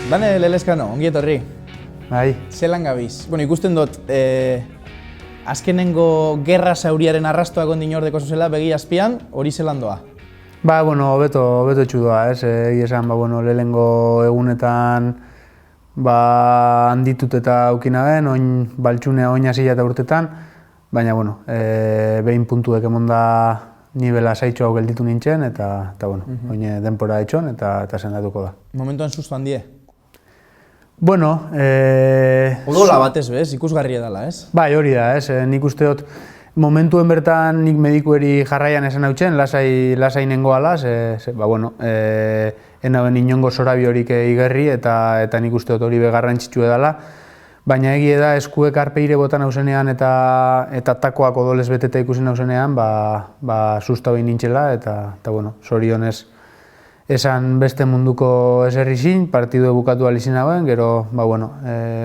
Dane Leleskano, ongi etorri. Bai. Zelan gabiz? Bueno, ikusten dut, azkenengo gerra zauriaren arrastoak ondin ordeko zuzela, begi azpian, hori zelan doa? Ba, bueno, hobeto etxudoa, ez? Esan, lehenengo egunetan handitut eta aukina ben, oin baltsunea oin hasila eta urtetan, baina, behin puntuek emonda nivela saitxo hau gelditu nintzen, eta oin denpora etxon, eta sendatuko da. Momentuan susto handie? Bueno, odola batez bez, ikusgarria dela, ez? Bai, hori da, ez? Nik uste dut, momentuen bertan nik medikueri jarraian esan hautzen, lasai nengoalaz, enaben inongo zorabi horik igerri eta nik uste dut hori begarrantzitsu edala, baina egie da eskuek arpeire botan hauzenean eta takoak odolez beteta ikusen hauzenean, susta behin nintxela eta zorionez esan beste munduko eserri zin, partidu bukatu alizin hauen, gero,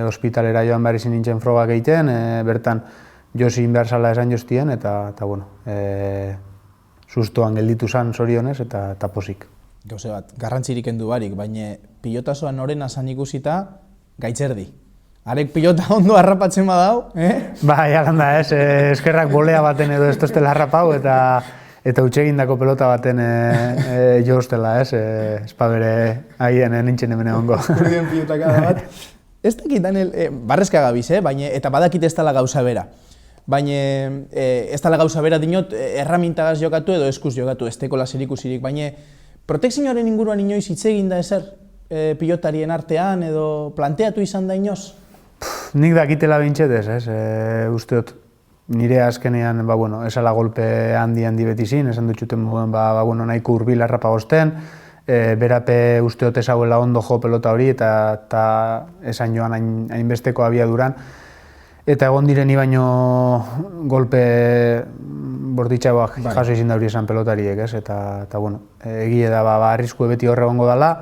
hospitalera joan behar izin nintzen frogak egiten, bertan josin behar zala esan joztien, eta sustoan gelditu zan zorionez eta posik. Gauze bat, garrantzirik endu barik, baina pilotazoan noren asan ikusita gaitzerdi. Arek pilota ondo harrapatzen badau, Bai, alanda ez, eskerrak bolea baten edo ez tostela harrapau eta utxegindako pelota baten joztela, ez? Espabere haien nintzen hemen egongo. Urdion pilotakada bat. Ez dakit, Daniel, barrezka gabiz, baina eta badakit ez dela gauza bera. Baina ez dela gauza bera dinot erramintagaz jokatu edo eskuz jokatu, ez teko laserikusirik, baina protekzioaren inguruan inoiz hitz egin da ezer pilotarien artean edo planteatu izan da inoz? Nik dakitela bintxetez, ez? Usteot, nire azkenean, esala golpe handi beti zin, esan dutxuten moduen, nahiko urbil harrapa gozten, berape usteot ezauela ondo jo pelota hori eta esan joan hainbesteko abiaduran. Eta egon direni baino golpe borditxagoak jaso izin da hori esan pelotariek, ez? Eta egie da, arriskue beti horre egongo dela.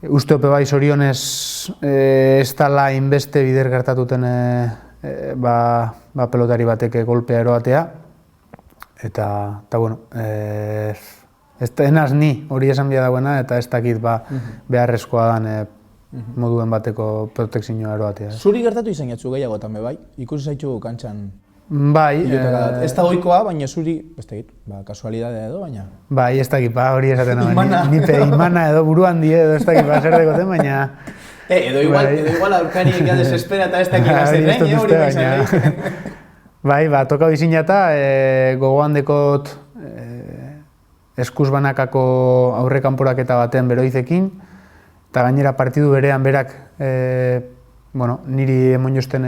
Usteope bai zorionez ez dala hainbeste bider gertatuten pelotari bateke golpea eroatea. Eta ez enaz ni hori esan bia dagoena eta ez dakit beharrezkoa dan moduen bateko protekzioa eroatea. Zuri gertatu izan jatzu gehiagotan bai? Ikusi zaitxu kantxan? Bai. Ez da goikoa, baina zuri, ez dakit, kasualidadea edo, baina? Bai, ez dakit, hori esaten nuen. Nipe imana edo buruan die edo ez dakit, zer dekoten, baina... Edo igual aurkariek ja desespera eta ez dakit gazten, hori baina. Bai, toka bizin jata, gogoan dekot eskuz banakako aurre kanporaketa baten beroizekin, eta gainera partidu berean berak niri emon jozten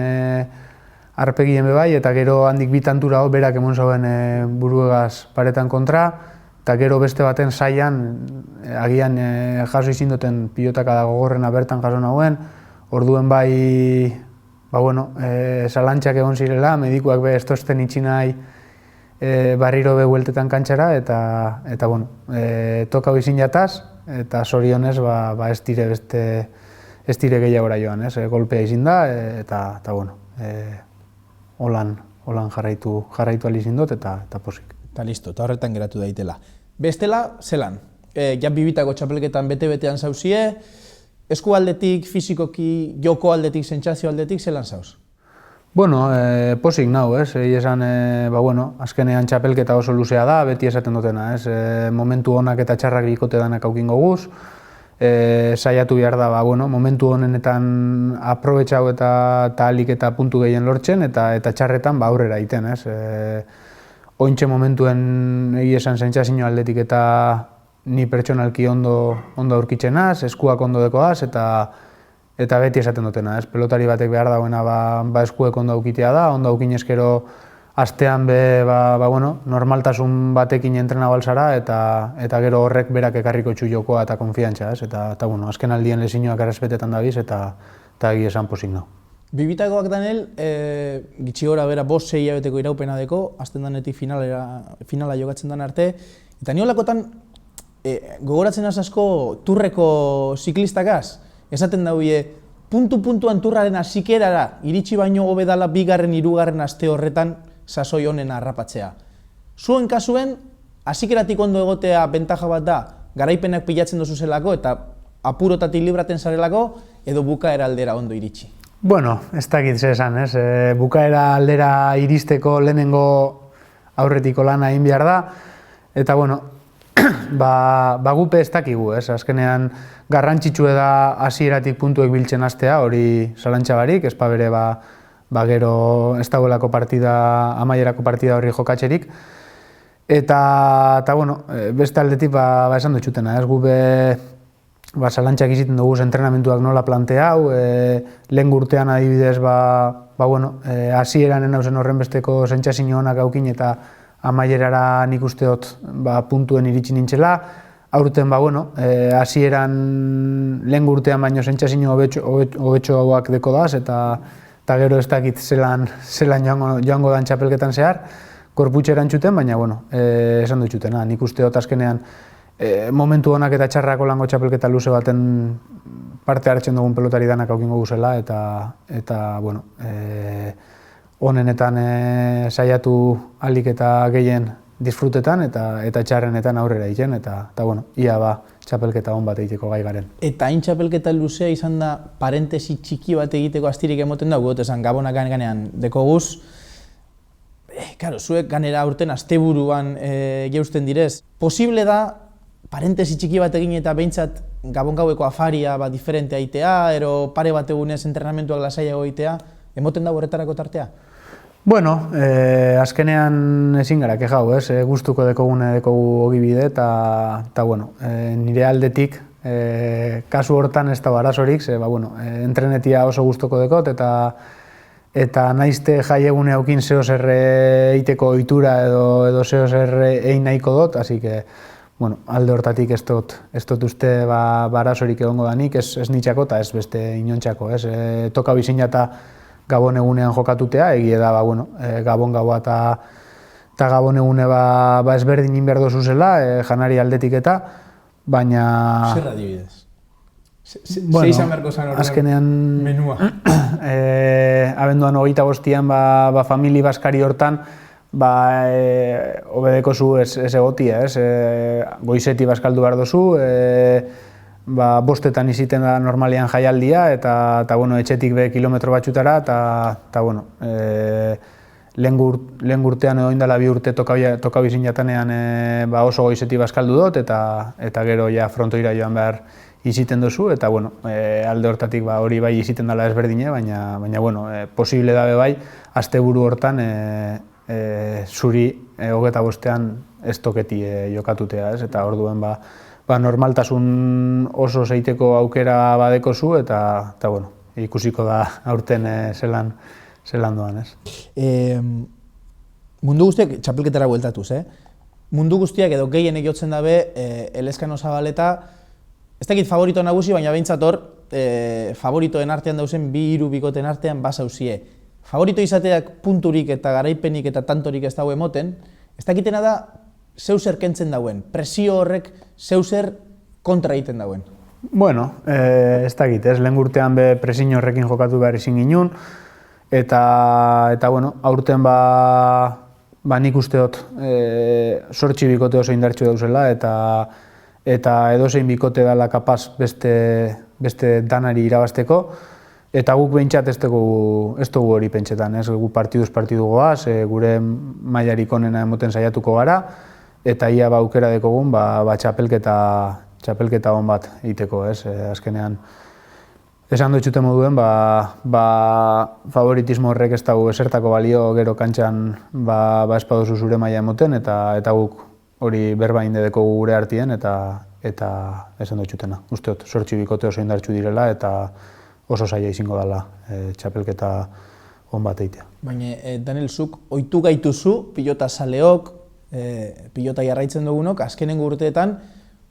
arpegien bebai, eta gero handik bitantura berak emon zauen buruegaz paretan kontra, eta gero beste baten saian agian jaso izin duten pilotaka da gogorrena bertan jaso nahuen, orduen zalantxak egon zirela, medikuak be ez tozten itxinai barriro be hueltetan kantxara, eta toka bizin jataz, eta zorionez ez dire gehiagora joan, golpea izin da, eta holan jarraitu alizin dut eta posik. Eta listo, eta horretan geratu daitela. Bestela, zelan? Jan bibitako txapelketan bete-betean zauzie, esku aldetik, fizikoki, joko aldetik, sentsazio aldetik, zelan zauz? Posik nau, ez? Esan, azkenean txapelketa oso luzea da, beti esaten dutena, ez? Momentu honak eta txarrak bikote danak aukingo guz, saiatu behar da, momentu honenetan aprobetxau eta alik eta puntu gehien lortzen, eta txarretan aurrera iten, ez? Ointxe momentuen esan sentsazio aldetik eta ni pertsonalki ondo aurkitzenaz, eskuak ondo dekoaz, eta beti esaten dutena, ez? Pelotari batek behar dagoena eskuek ondo aukitea da, ondo aukinezkero astean normaltasun batekin entrena balzara eta gero horrek berak ekarriko txu jokoa eta konfiantza, ez? Eta azken aldien lezinoak errespetetan dabiz eta egi esan posik nau. Bibitakoak, Daniel, gitxi gora bera 5-6 hilabeteko iraupena deko, azten danetik finala jokatzen den arte, eta niolakotan gogoratzen asko turreko ziklistakaz, esaten daude, puntuan turraren hasikerara iritsi baino hobe dala 2., 3. aste horretan sasoi honen harrapatzea. Zuen kasuen, hasikeratik ondo egotea bentaja bat da, garaipenak pilatzen dozu zelako eta apurotatik libraten zarelako, edo bukaera aldera ondo iritsi? Bueno, ez dakit ze esan, ez? Bukaera aldera iristeko lehenengo aurretiko lana egin behar da, eta bueno, gupe ez dakigu, ez? Azkenean garrantzitsu da hasieratik puntuek biltzen hastea, hori zalantza barik, ez bere gero ez dagoelako partida, amaierako partida horri jokatzerik. Eta bueno, beste aldetik esan dutxutena, ez gube zalantzak iziten dugu entrenamentuak nola planteau, lehen urtean adibidez, hasieran enauzen horren besteko sentsazio onak aukin eta amaierara nik usteot puntuen iritsi nintzela. Aurten, hasieran lehen urtean baino sentsazio hobetxoak deko daz, eta gero ez dakit zelan joango dan txapelketan zehar, korputxe erantzuten, baina, esan dutxutena. Nik usteot azkenean momentu honak eta txarrako lango txapelketa luze baten parte hartzen dugun pelotari danak aukingo guzela, eta honenetan saiatu alik eta gehien disfrutetan eta txarrenetan aurrera egiten, eta ia txapelketa hon bat egiteko gai garen. Eta hain txapelketa luzea izan da parentesi txiki bat egiteko astirik emoten da, gut esan gabonak ganean dekoguz. Karo, zuek ganera aurten asteburuan jeusten direz. Posible da parentesi txiki bat egin eta behintzat gabon gaueko afaria diferente aitea, ero pare bat egunez entrenamentuak lasaiago aitea, emoten da horretarako tartea? Bueno, azkenean ezin gara kejau, gustuko dekogu ogibide, eta nire aldetik kasu hortan ez da arazorik, entrenetia oso gustuko dekot, eta naizte jaiegune haukin zeo zerre eiteko ohitura edo zeo zerre egin nahiko dut, así que alde hortatik ez dut uste arazorik egongo danik, ez nitxako eta ez beste inontxako. Toka bizina eta Gabon egunean jokatutea, egie da Gabon gaua eta Gabon egune ezberdin inberdo zuzela, janari aldetik eta, baina... Zer adibidez? Ze izan berko zan horrean menua? Abenduan 25an famili baskari hortan, obedeko zu ez egotia, goizeti baskaldu behar dozu, bostetan iziten da normalian jaialdia, eta etxetik kilometro batxutara, eta lehen urtean edo indala 2 urte toka bizin jatanean oso goizeti baskaldu dut, eta gero frontoira joan behar iziten dozu, eta alde hortatik hori bai iziten dela ezberdine, baina posible dabe bai, asteburu hortan zuri 25ean ez toketi jokatutea, eta orduen normaltasun oso zeiteko aukera badeko zu, eta ikusiko da aurten zelan doan, ez? Mundu guztiak txapelketara bueltatuz, mundu guztiak edo gehien egiotzen dabe Elezkano Zabaleta, ez dakit favorito nagusi, baina behintzat hor, favoritoen artean dauzen, 2-3 bikoten artean basauzie. Favorito izateak punturik eta garaipenik eta tantorik ez dago emoten, ez dakitena da zeuser kentzen dauen, presio horrek zeuser kontra egiten dauen. Bueno, ez dakit, lehen urtean presio horrekin jokatu behar izin ginun, eta aurten nik usteot 8 bikote oso indartxu dauzela, eta edozein bikote dela kapaz beste danari irabazteko, eta guk behintzat ez dugu hori pentsetan, guk partiduz partidu goaz, gure mailarik onena emoten saiatuko gara, eta ia aukera dekogun txapelketa hon bat egiteko, azkenean. Esan dutxute moduen, favoritismo horrek ez dugu esertako balio gero kantxan espadozu zure maila emoten, eta guk hori berbain dekogu gure artien, eta esan dutxutena. Usteot, 8 bikote oso indartxu direla, eta oso zaila izango dela txapelketa hon bat egitea. Baina, Daniel, zuk ohitu gaituzu, pilota zaleok, pilota jarraitzen dugunok, azkenengo urteetan,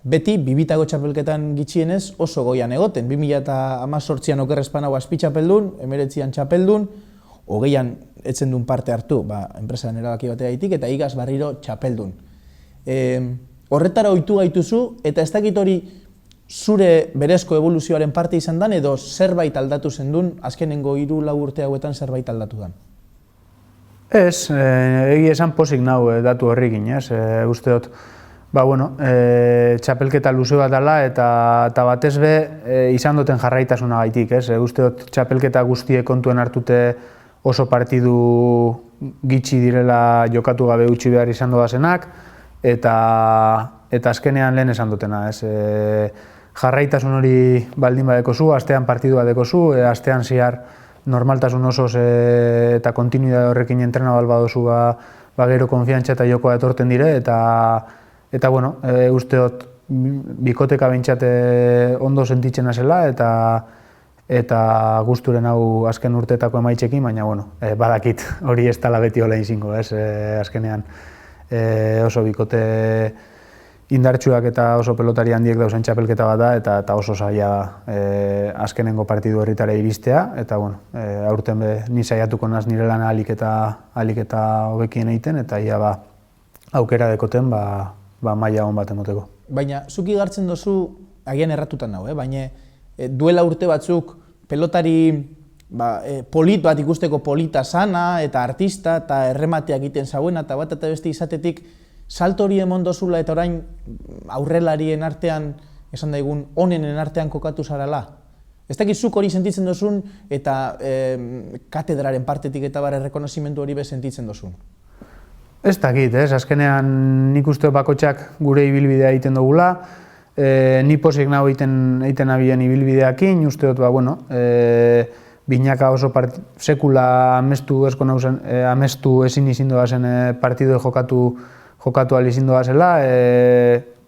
beti bibitago txapelketan gitxienez oso goian egoten. 2018an okerrezpanago azpi txapeldun, 19an txapeldun, 20an etzen duen parte hartu, enpresaren erabaki batea gaitik, eta igaz barriro txapeldun. Horretara ohitu gaituzu, eta ez dakit hori zure berezko evoluzioaren parte izan dan, edo zerbait aldatu zendun, azkenengo 3-4 urte hauetan zerbait aldatu dan? Ez, egia esan pozik nau datu horrekin, uste dut bueno, txapelketa luze bat dela eta batez be izan duten jarraitasuna gaitik, ez? Uste dut txapelketa guztiek kontuen hartute oso partidu gitxi direla jokatu gabe utzi behar izan doazenak, eta azkenean lehen esan dutena, ez? Jarraitasun hori baldin badekozu, astean partidu badekozu, astean zehar normaltasun osoz eta kontinuidade horrekin entrena balbadozu gero konfiantza eta jokoa etorten dire, eta bueno, uste dut bikoteka behintzat ondo sentitzen azela, eta gusturen hau azken urteetako emaitzekin, baina bueno, badakit hori ez dela beti hola izango, ez? Azkenean oso bikote indartsuak eta oso pelotari handiek dauzen txapelketa bat da, eta oso zaila azkenengo partidu horretara iristea, eta bueno, aurten ni saiatuko naz nire lan ahalik eta hobekien egiten, eta ia aukera dekoten maila hon bat emoteko. Baina, zuk igartzen dozu, agian erratutan nago, baina duela urte batzuk pelotari polit bat ikusteko polita sana, eta artista, eta errematea egiten zauena, eta bat eta beste izatetik, salto hori emon dozula eta orain aurrelarien artean, esan daigun, onenen artean kokatu zarala. Ez dakit zuk hori sentitzen dozun eta katedraren partetik eta bare errekonozimendu hori sentitzen dozun. Ez dakit, ez? Azkenean nik uste bakotxak gure ibilbidea egiten dugula, ni posik nago egiten abien ibilbideakin, uste dut, bueno, binaka oso sekula amestu ezin izin doazen partidu jokatu alizin doazela,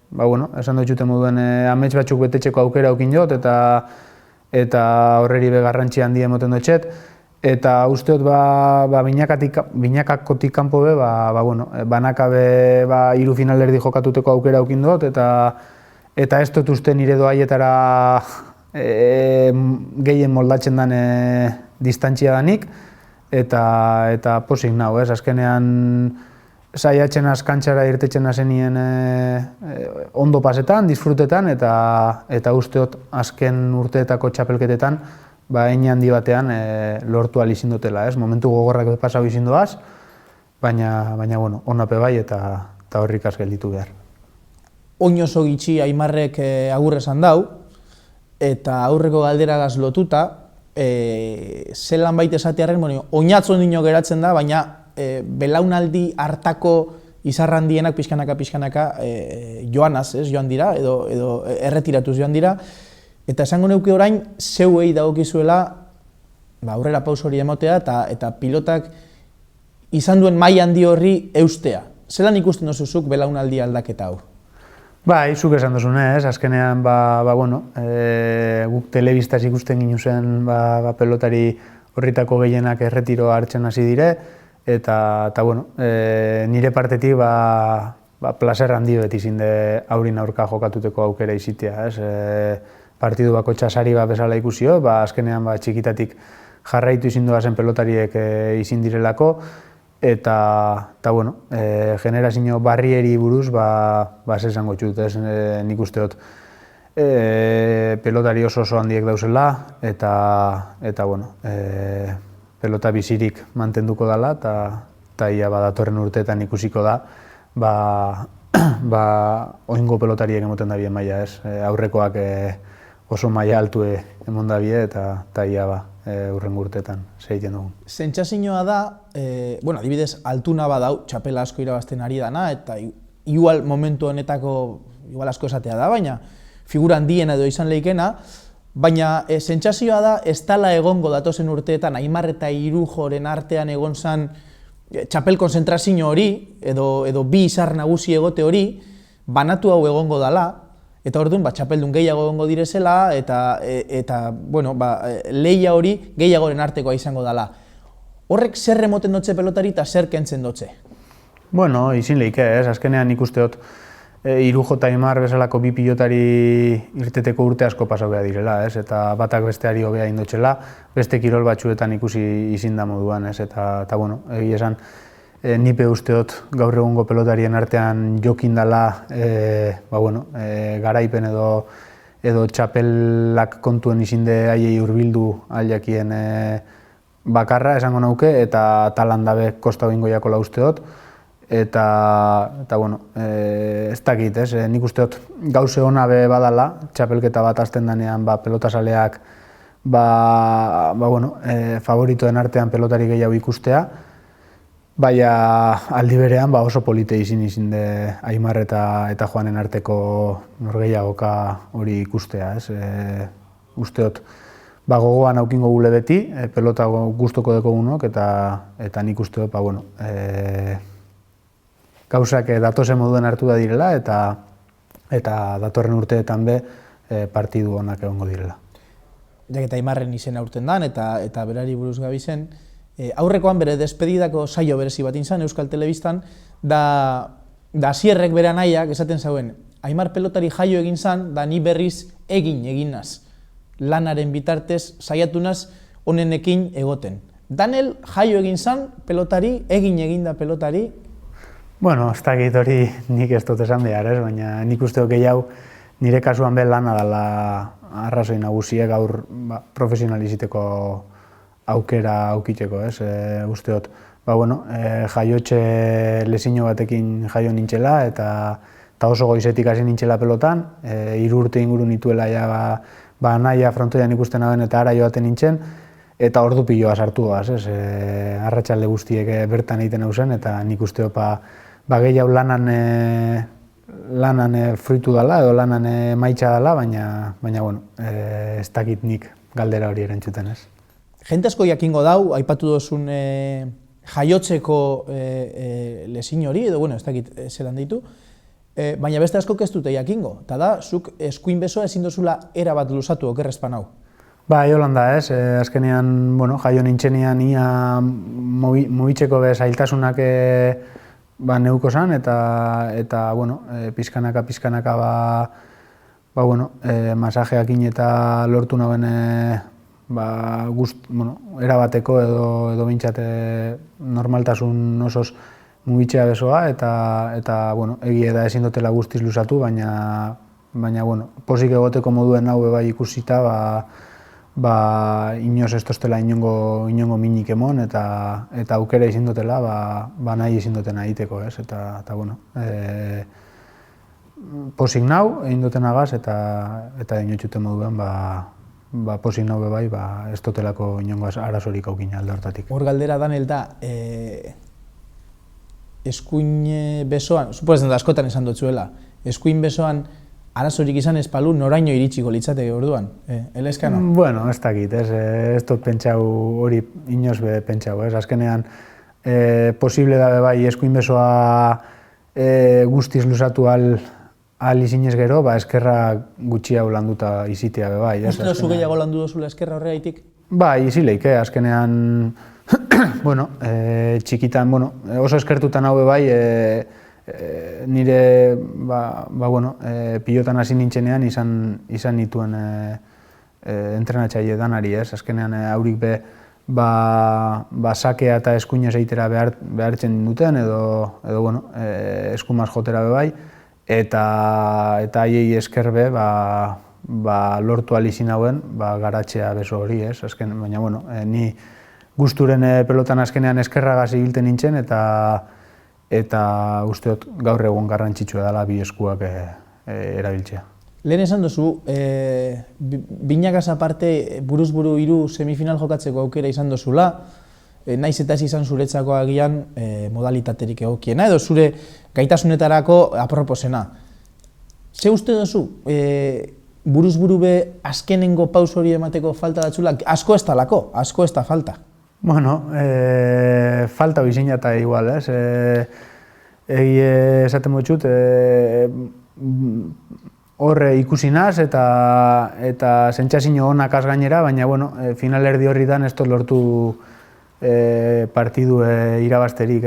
bueno, esan dutxute moduen amets batzuk betetxeko aukera aukin jot, eta horreri begarrantzi handi emoten dutxet, eta uste dut binakakotik kanpo be, bueno, banaka be hiru finalerdi jokatuteko aukera aukin dut, eta ez dut uste nire doaietara gehien moldatzen den distantzia danik, eta posik nau, ez? Azkenean saiatzen kantxara irtetzen zenien ondo pasetan, disfrutetan, eta usteot azken urteetako txapelketetan hein handi batean lortu alizin dutela, ez? Momentu gogorrak pasau izin doaz, baina bueno, onape bai eta horrikaz gelditu behar. Oin oso gitxi Aimarrek agur esan dau, eta aurreko galderagaz lotuta, zelan baita esatearen, oinatzon dino geratzen da, baina belaunaldi hartako izarrandienak pixkanaka joanaz, joan dira, edo erretiratuz joan dira, eta esango neuke orain zeuei dagokizuela aurrera paus hori emotea eta pilotak izan duen maila handi horri eustea. Zelan ikusten dozuzuk belaunaldi aldaketa hau? Bai, zuk esan dozune, ez? Azkenean, bueno, guk telebistaz ikusten ginu zen pelotari horritako gehienak erretiroa hartzen hasi dire, eta bueno, nire partetik plazer handi beti zinde aurin aurka jokatuteko aukera izitea, ez? Partidu bako txasari bezala ikusio, azkenean txikitatik jarraitu izin doazen pelotariek izin direlako, eta bueno, generazio barrieri buruz esango txut, ez? Nik uste dut pelotari oso handiek dauzela, eta bueno, pelota bizirik mantenduko dela, eta ia datorren urteetan ikusiko da, oingo pelotariek emoten da bien maila, ez? Aurrekoak oso maila altu emon da bie, eta ia urren urteetan zeiten dugu. Sentsazioa da, bueno, adibidez, altuna badau, txapela asko irabazten ari dana, eta igual momentu honetako, igual asko esatea da, baina figura handiena edo izan lehikena, baina sentsazioa da, ez dala egongo datozen urteetan, Aimar eta Irujoren artean egon zan txapel konzentrazio hori, edo bi izar nagusi egote hori, banatu hau egongo dala, eta orduan txapeldun gehiago egongo direzela, eta bueno, lehia hori gehiagoren artekoa izango dala. Horrek zer emoten dotze pelotari eta zer kentzen dotze? Bueno, izin lehike, ez? Azkenean ikusteot Irujo eta Aimar bezalako bi pilotari irteteko urte asko pasau behar direla, ez? Eta batak besteari hobea indotxela, beste kirol batzuetan ikusi izin da moduan, ez? Eta bueno, egia esan, nipe usteot gaur egungo pelotarien artean jokin dala, bueno, garaipen edo txapelak kontuen izinde haiei hurbildu aljakien bakarra esango nauke, eta talan dabe kosta bingoiakola usteot. eta bueno, ez dakit, nik usteot gauze ona be badala, txapelketa bat azten danean pelotasaleak bueno, favoritoen artean pelotari gehiago ikustea, baina aldi berean oso polite izin de Aimar eta Juanen arteko norgehiagoka hori ikustea, usteot gogoan aukingo gule beti, pelota gustoko deko gunok, eta nik usteot, bueno, gauzak datozen moduen hartu da direla, eta datorren urteetan be partidu onak egongo direla. Jaketa Aimarren izena urten dan, eta berari buruz gabi zen, aurrekoan bere despedidako saio berezi bat inzan Euskal Telebistan, da Asierrek bere anaiak esaten zauen, Aimar pelotari jaio egin zan, da ni berriz egin naz. Lanaren bitartez saiatu naz onenekin egoten. Danel jaio egin zan pelotari, egin da pelotari. Bueno, ez dakit hori nik ez dut esan behar, baina nik usteok gehiago nire kasuan be lana dela arrazoi nagusiek gaur profesionaliziteko aukera aukiteko, usteot. Bueno, jaiotxe lesino batekin jaio nintxela, eta oso goizetik hasi nintxela pelotan, 3 urte inguru nituela naia frontoian ikusten aben eta ara joaten nintzen, eta ordu piloa sartu goaz, arratsalde guztiek bertan egiten hau zen, eta nik usteot gehiago lanan fruitu dela, edo lanan maitxa dela, baina bueno, ez dakit nik galdera hori erantzuten, Jente asko jakingo dau, aipatu dozun jaiotzeko lesin hori, edo bueno, ez dakit zelan ditu, baina beste asko ez dute jakingo, eta da, zuk eskuin besoa ezin dozula erabat luzatu okerrezpan hau. Jolanda, azkenean, bueno, jaio nintzenean ia mugitzeko zailtasunak neuko zan, eta bueno, pizkanaka, bueno, masajeakin eta lortu nauen erabateko edo bintzat normaltasun osoz mugitzea besoa, eta bueno, egia da ezin dutela guztiz luzatu, baina bueno, posik egoteko moduen hau bai ikusita, inoz ez tostela inongo minik emon, eta aukera ezin dutela, nahi ezin dutena egiteko, eta bueno, posik nau egin dutenagaz, eta inotxute moduen, posik nau bai, ez dutelako inongo arazorik aukin alde hortatik. Hor galdera Danel da, eskuin besoan, suposatzen da askotan esan dutzuela, eskuin besoan arazorik izan espalu noraino iritsiko litzateke orduan, elezkano? Bueno, ez dakit, ez dut pentsau hori inoz be pentsau, azkenean posible da bai eskuin besoa guztiz luzatu al izinez gero, eskerra gutxiago landuta izitea be bai. Uste dozu gehiago landu dozula eskerra horregaitik? Bai, izileik, azkenean, bueno, txikitan, bueno, oso eskertutan hau be bai, nire, bueno, pilotan hasi nintzenean izan nituen entrenatzaile danari, azkenean haurik be, sakea eta eskuinez eitera behartzen duten, edo bueno, eskumaz jotera be bai, eta haiei esker be, lortu alizin hauen, garatzea beso hori, baina, bueno, ni guzturen pelotan azkenean eskerragaz ibilten nintzen, eta usteot gaur egun garrantzitsua dela bi eskuak erabiltzea. Lehen esan duzu, binakaz aparte buruz-buru 3 semifinal jokatzeko aukera izan duzula, naiz eta ez izan zuretzako agian modalitaterik egokiena, edo zure gaitasunetarako aproposena. Ze uste duzu, buruz-buru be azkenengo paus hori emateko falta datzula, asko ez talako, asko ez da falta? Bueno, falta bizina eta igual, egi esaten motxut, horre ikusi naz eta sentsazio onak az gainera, baina bueno, final erdi horritan ez dut lortu partidu irabazterik,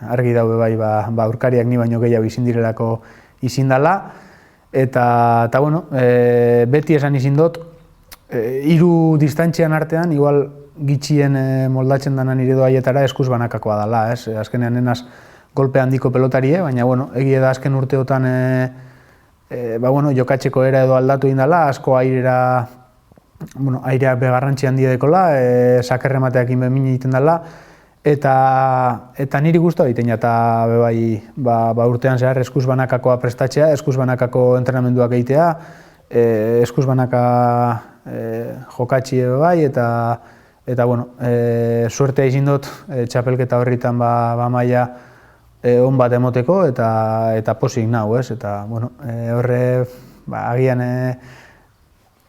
argi daude bai, aurkariak ni baino gehiago izin direlako izin dela, eta bueno, beti esan izin dut, 3 distantzian artean, igual gitxien moldatzen dena nire doaietara eskuz banakakoa dela, azkenean nenaz golpe handiko pelotarie, baina bueno, egia da azken urteotan jokatzeko era edo aldatu egin dela, asko airea begarrantzi handia dekola, sakerremateak inbemin egiten dela, Eta niri guztua egiten eta bai, urtean zehar eskuz banakakoa prestatzea, eskuz banakako entrenamenduak egitea, eskuz banaka jokatxi bai, eta bueno, suertea izin dut txapelketa horritan maila on bat emoteko eta posik nau, ez? Eta, bueno, horre, agian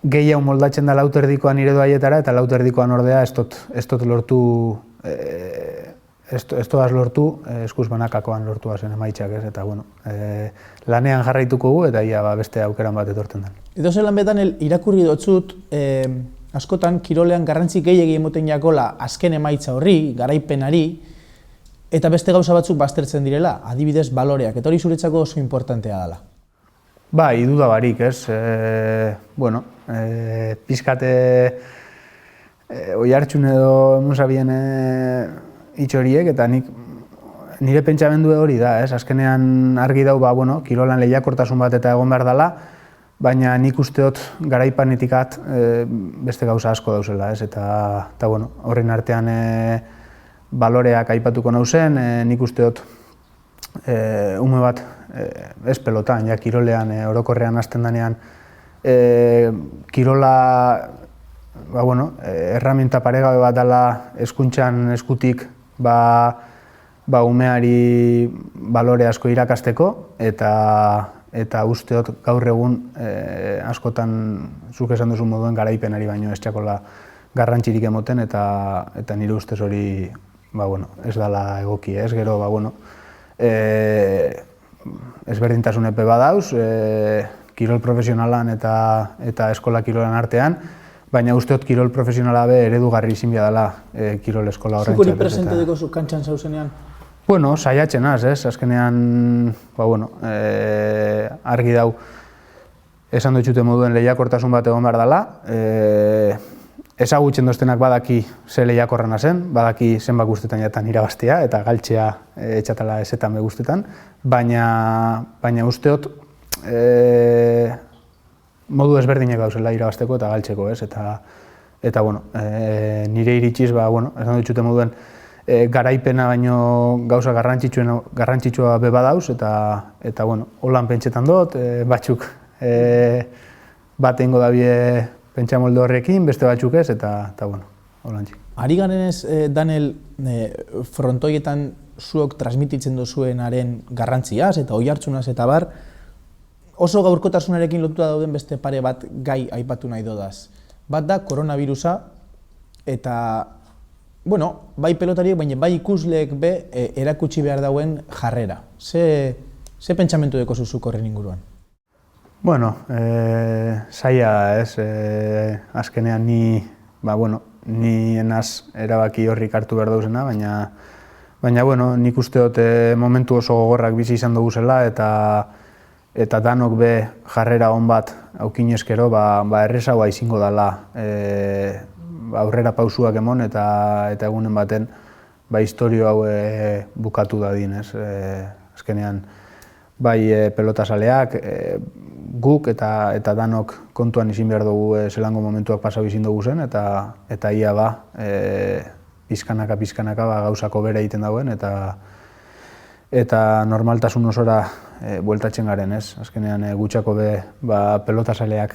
gehiago moldatzen da lauterdikoan nire doaietara eta lauterdikoan ordea ez dut lortu ez doaz lortu, eskuz banakakoan lortua zen emaitzak, ez? Eta, bueno, lanean jarraituko gu eta ia beste aukeran bat etorten den. Edo zelan betan irakurri dotzut, askotan kirolean garrantzi gehiegi emoten jakola azken emaitza horri, garaipenari, eta beste gauza batzuk baztertzen direla, adibidez baloreak, eta hori zuretzako oso importantea dela. Bai, duda barik, ez? Bueno, pizkate oihartzun edo emusabien hitz horiek, eta nire pentsamendu hori da, ez? Azkenean argi dau, bueno, kirolan lehiakortasun bat eta egon behar dela, baina nik usteot garaipanetikat beste gauza asko dauzela, ez? Eta bueno, horren artean baloreak aipatuko nauzen, nik usteot ume bat, ez pelotan, ja kirolean, orokorrean hasten denean, kirola, bueno, erraminta paregabe bat dela hezkuntzan eskutik, umeari balore asko irakasteko, eta usteot gaur egun askotan zuk esan duzu moduen garaipenari baino ez txakola garrantzirik emoten, eta nire ustez hori ez dela egoki, ez? Gero, ezberdintasun epe badauz, kirol profesionalan eta eskola kirolan artean, baina usteot kirol profesionala be eredugarri izin bia dela kirol eskola horrentzat. Zuk hori presente deko zu kantxan zauzenean? Bueno, saiatzen az, ez? Azkenean, argi dau, esan dutxute moduen lehiakortasun bat egon behar dela, ezagutzen doztenak badaki ze lehiakorrana zen, badaki zenbak guztetan jatan irabaztea eta galtzea etxatala ezetan be guztetan, baina usteot modu ezberdinek gauzela irabazteko eta galtzeko, ez? Eta nire iritsiz, esan dutxute moduen, garaipena baino gauza garrantzitsua be badauz, eta holan pentsetan dut, batzuk bat egingo dabie pentsamolde horrekin, beste batzuk ez, eta holantzik. Ari garenez, Daniel, frontoietan zuok transmititzen duzuenaren garrantziaz eta oihartzunaz eta bar, oso gaurkotasunarekin lotuta dauden beste pare bat gai aipatu nahi dodaz. Bat da koronavirusa eta, bai pelotariek, baina bai ikusleek be erakutsi behar dauen jarrera. Ze pentsamentu deko zuzuk horren inguruan? Bueno, zaila ez, azkenean ni enaz erabaki horrik hartu behar dauzena, baina nik usteot momentu oso gogorrak bizi izan dugu zela eta danok be jarrera on bat aukin eskero, errezagoa izango dela aurrera pausuak emon eta egunen baten historio hau bukatu dadin, ez? Azkenean, bai pelotazaleak, guk eta danok kontuan izin behar dugu zelango momentuak pasau izin dugu zen, eta ia pizkanaka gauzako bere egiten dauen, eta normaltasun osora bueltatzen garen, ez? Azkenean gutxako be pelotazaleak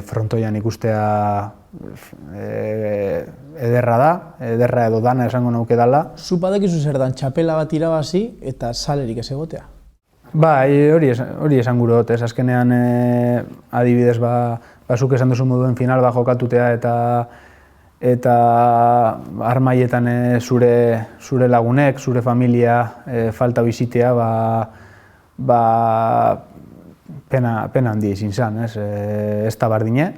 frontoian ikustea ederra edo dana esango nauke dela. Zu badakizu zer dan txapela bat irabazi eta salerik ez egotea? Bai, hori esan gure dut, ez? Azkenean adibidez zuk esan duzu moduen final jokatutea eta armaietan zure lagunek, zure familia falta bizitea, pena handia izin zen, ez? Ez da bardine,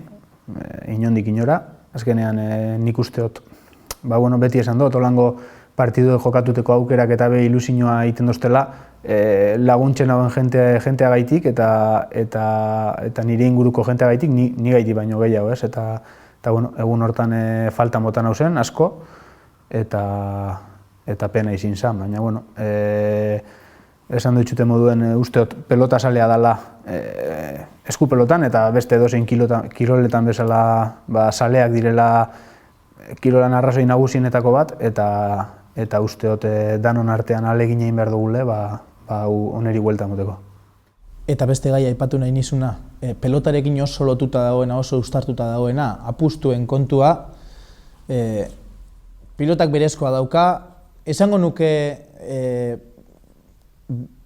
inondik inora. Azkenean nik usteot, beti esan dut, holango partidu jokatuteko aukerak eta be ilusioa egiten doztela, laguntzen hauen jentea gaitik eta nire inguruko jentea gaitik ni gaitik baino gehiago, ez? Eta egun hortan falta motan hau zen, asko, eta pena izin zen, baina, esan dutxute moduen usteot pelotazalea dela eskupelotan eta beste edozein kiroletan bezala saleak direla kirolan arrazoi nagusienetako bat, eta usteot danon artean alegin egin behar dugule, oneri buelta moteko. Eta beste gaia aipatu nahi nizuna, pelotarekin oso lotuta dagoena, oso ustartuta dagoena, apustuen kontua, pilotak berezkoa dauka, esango nuke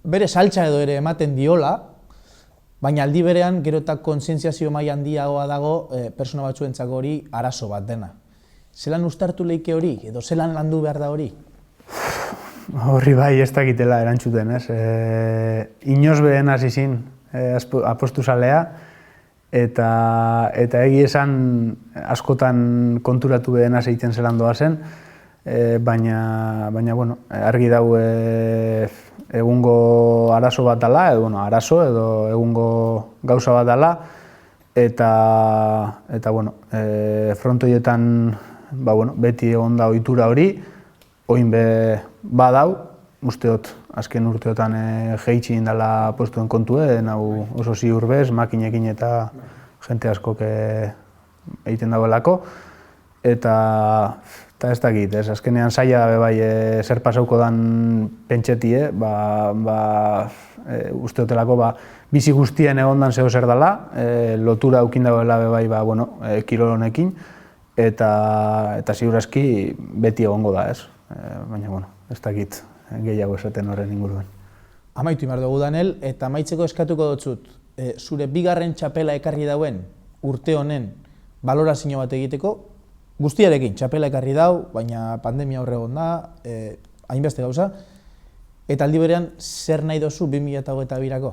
bere saltza edo ere ematen diola, baina aldi berean gero eta kontzientziazio maila handiagoa dago pertsona batzuentzako hori arazo bat dena. Zelan ustartu leike hori, edo zelan landu behar da hori? Horri bai ez dakitela erantzuten, ez? Inoz behen hasi zin apostuzalea, eta egi esan askotan konturatu behen hasi egiten zelan doazen, baina bueno, argi dau egungo arazo bat dela, arazo edo egungo gauza bat dela, eta bueno, frontoietan beti egon da ohitura hori, oin be badau, usteot azken urteotan jeitsi indala postuen kontue, hau oso ziur bez, makinekin eta jente askok egiten dauelako, eta ez dakit, azkenean zaila da bai zer pasauko dan pentsetie, usteotelako bizi guztien egondan zeo zer dela, lotura aukin dauela bai kirol honekin, eta ziurazki beti egongo da, ez? Baina, ez dakit gehiago esaten horren inguruen. Amaitu imar dugu, Danel, eta amaitzeko eskatuko dotzut, zure bigarren txapela ekarri dauen urte honen balorazio bat egiteko, guztiarekin txapela ekarri dau, baina pandemia horre egon da, hainbeste gauza, eta aldi berean zer nahi dozu 2022-ako?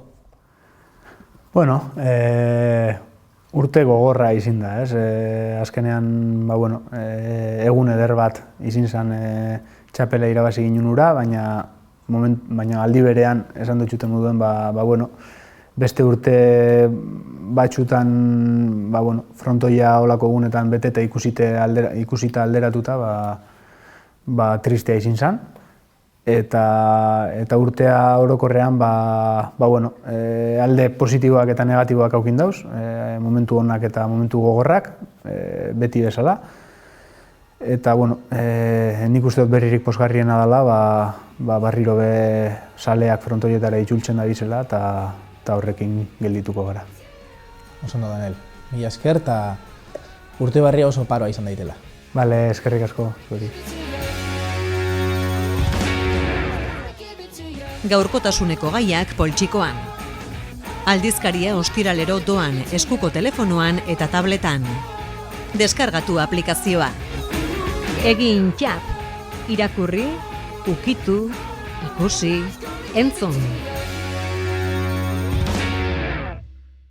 Bueno, urte gogorra izin da, ez? Azkenean, egun eder bat izin zen txapela irabazi ginen ura, baina aldi berean, esan dutxuten moduen, beste urte batxutan, frontoia olako egunetan bete eta ikusita alderatuta, tristea izin zen. Eta urtea orokorrean alde positiboak eta negatiboak aukin dauz, momentu onak eta momentu gogorrak, beti bezala. Eta nik uste dut berririk pozgarriena dela, barriro be saleak frontoietara itxultzen da bizela eta horrekin geldituko gara. Osondo, Danel, mila esker eta urte barria oso paroa izan daitela. Bale, eskerrik asko, zuri. Gaurkotasuneko gaiak poltsikoan. Aldizkaria ostiralero doan eskuko telefonoan eta tabletan. Deskargatu aplikazioa. Egin txap. Irakurri, ukitu, ikusi, entzun.